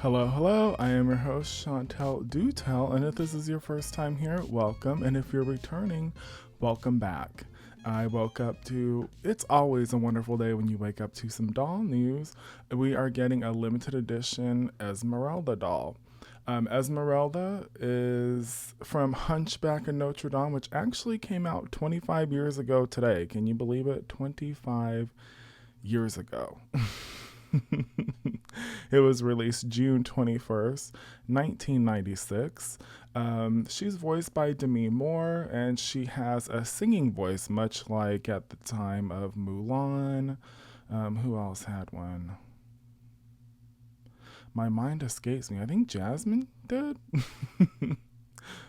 Hello, hello. I am your host, Chantel Do Tell, and if this is your first time here, welcome. And if you're returning, welcome back. I woke up to, it's always a wonderful day when you wake up to some doll news. We are getting a limited edition Esmeralda doll. Esmeralda is from Hunchback and Notre Dame, which actually came out 25 years ago today. Can you believe it? 25 years ago. It was released June 21st, 1996. She's voiced by Demi Moore, and she has a singing voice, much like at the time of Mulan. Who else had one? My mind escapes me. I think Jasmine did.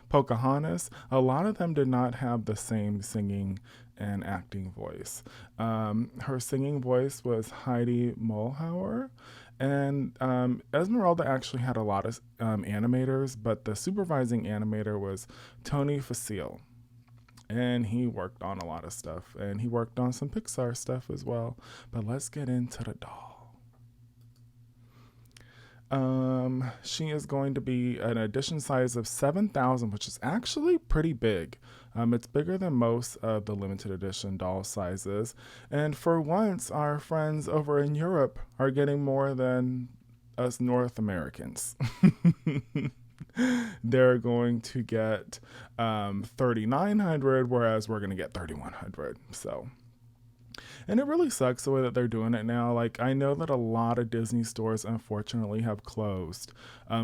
Pocahontas. A lot of them did not have the same singing and acting voice. Her singing voice was Heidi Mulhauer. And Esmeralda actually had a lot of animators, but the supervising animator was Tony Facile. And he worked on a lot of stuff. And he worked on some Pixar stuff as well. But let's get into the doll. She is going to be an edition size of 7,000, which is actually pretty big. It's bigger than most of the limited edition doll sizes. And for once, our friends over in Europe are getting more than us North Americans. They're going to get 3,900, whereas we're going to get 3,100. So. And it really sucks the way that they're doing it now. Like, I know that a lot of Disney stores, unfortunately, have closed.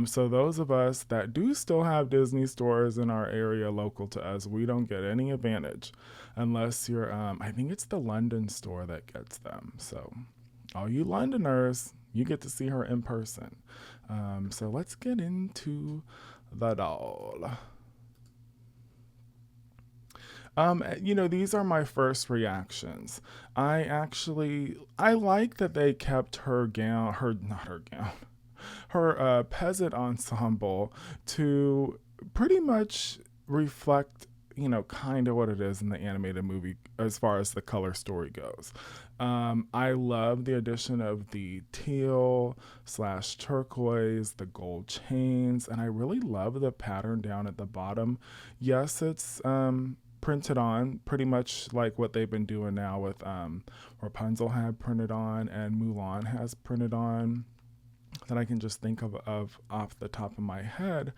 So those of us that do still have Disney stores in our area local to us, we don't get any advantage unless you're, I think it's the London store that gets them. So all you Londoners, you get to see her in person. So let's get into the doll. These are my first reactions. I like that they kept her peasant ensemble to pretty much reflect, kind of what it is in the animated movie as far as the color story goes. I love the addition of the teal / turquoise, the gold chains, and I really love the pattern down at the bottom. Yes, it's printed on, pretty much like what they've been doing now with Rapunzel had printed on and Mulan has printed on, that I can just think of off the top of my head.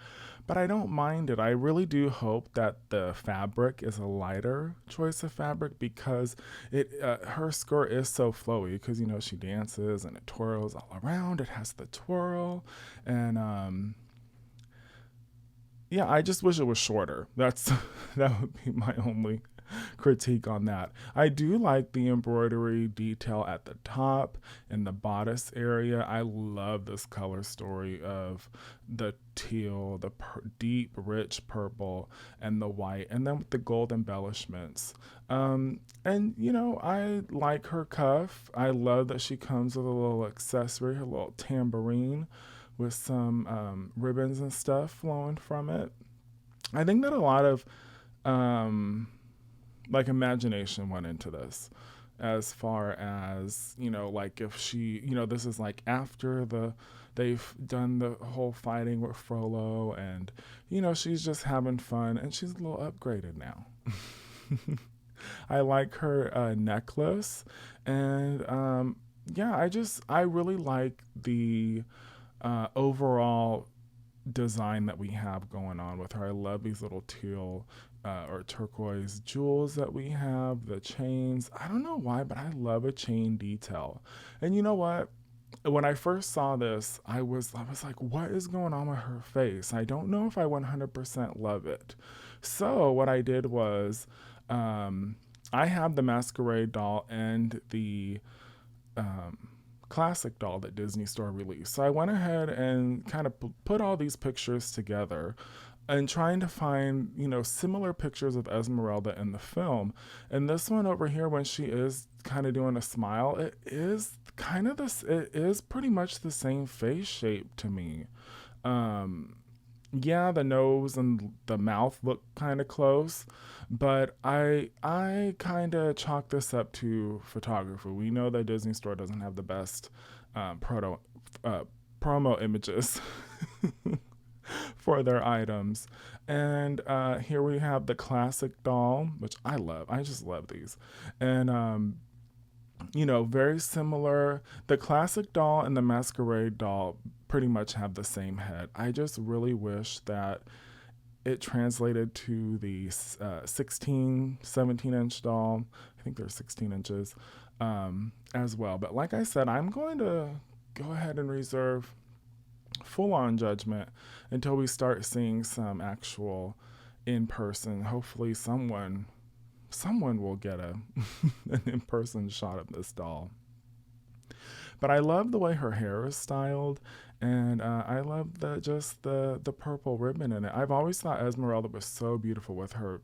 But I don't mind it. I really do hope that the fabric is a lighter choice of fabric, because her skirt is so flowy, because she dances and it twirls all around. It has the twirl, and yeah, I just wish it was shorter. That would be my only critique on that. I do like the embroidery detail at the top and the bodice area. I love this color story of the teal, the deep, rich purple, and the white, and then with the gold embellishments. I like her cuff. I love that she comes with a little accessory, her little tambourine, with some ribbons and stuff flowing from it. I think that a lot of imagination went into this, as far as, like if she, this is like after they've done the whole fighting with Frollo, and, she's just having fun, and she's a little upgraded now. I like her necklace, and I really like the overall design that we have going on with her. I love these little teal or turquoise jewels that we have, the chains. I don't know why, but I love a chain detail. And you know what? When I first saw this, I was like, what is going on with her face? I don't know if I 100% love it. So what I did was, I have the Masquerade doll and the classic doll that Disney Store released. So I went ahead and kind of put all these pictures together and trying to find, similar pictures of Esmeralda in the film. And this one over here, when she is kind of doing a smile, it is pretty much the same face shape to me. Yeah, the nose and the mouth look kind of close, but I kind of chalk this up to photography. We know that Disney Store doesn't have the best promo images for their items. And here we have the classic doll, which I love. I just love these. And very similar. The classic doll and the masquerade doll pretty much have the same head. I just really wish that it translated to the 16, 17-inch doll. I think they're 16 inches as well. But like I said, I'm going to go ahead and reserve full-on judgment until we start seeing some actual in-person. Hopefully someone will get an in-person shot of this doll. But I love the way her hair is styled, and I love the purple ribbon in it. I've always thought Esmeralda was so beautiful with her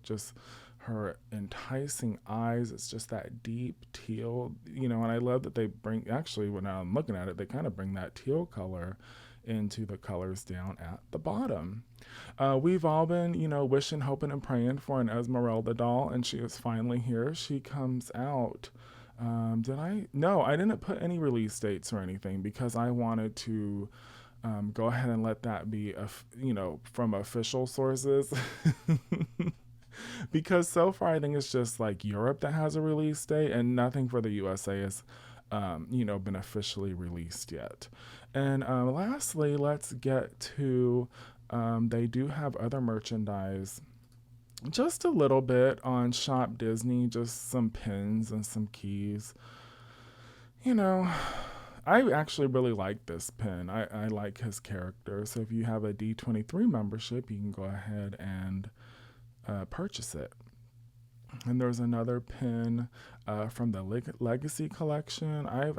enticing eyes. It's just that deep teal, and I love that they bring, actually when I'm looking at it, they kind of bring that teal color into the colors down at the bottom. We've all been, wishing, hoping, and praying for an Esmeralda doll, and she is finally here. She comes out. No, I didn't put any release dates or anything because I wanted to go ahead and let that be, from official sources. Because so far I think it's just like Europe that has a release date, and nothing for the USA has, been officially released yet. And lastly, let's get to, they do have other merchandise. Just a little bit on Shop Disney, just some pins and some keys. I actually really like this pin. I like his character. So if you have a D23 membership, you can go ahead and purchase it. And there's another pin from the Legacy collection. I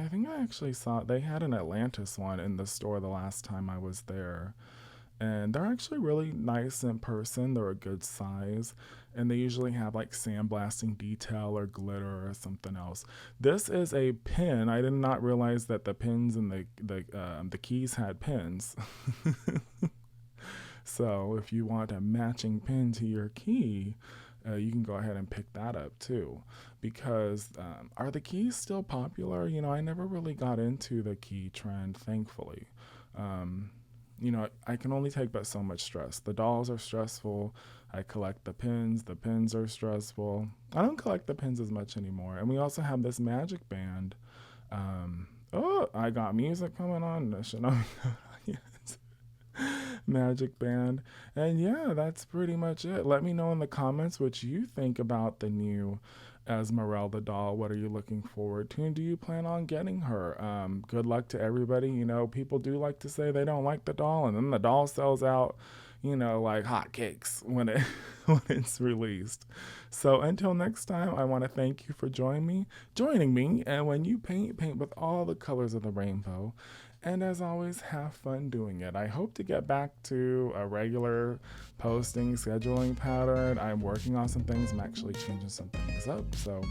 think I actually saw, they had an Atlantis one in the store the last time I was there. And they're actually really nice in person. They're a good size. And they usually have like sandblasting detail or glitter or something else. This is a pin. I did not realize that the pins and the keys had pins. So if you want a matching pin to your key, you can go ahead and pick that up too. Because are the keys still popular? I never really got into the key trend, thankfully. I can only take but so much stress. The dolls are stressful. I collect the pins. The pins are stressful. I don't collect the pins as much anymore. And we also have this magic band. I got music coming on. Yes. Magic band. And yeah, that's pretty much it. Let me know in the comments what you think about the new Esmeralda doll. What are you looking forward to, and do you plan on getting her? Good luck to everybody. People do like to say they don't like the doll, and then the doll sells out, like hotcakes when it's released. So until next time, I want to thank you for joining me. And when you paint with all the colors of the rainbow. And as always, have fun doing it. I hope to get back to a regular posting scheduling pattern. I'm working on some things. I'm actually changing some things up. So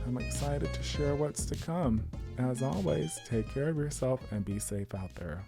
I'm excited to share what's to come. As always, take care of yourself and be safe out there.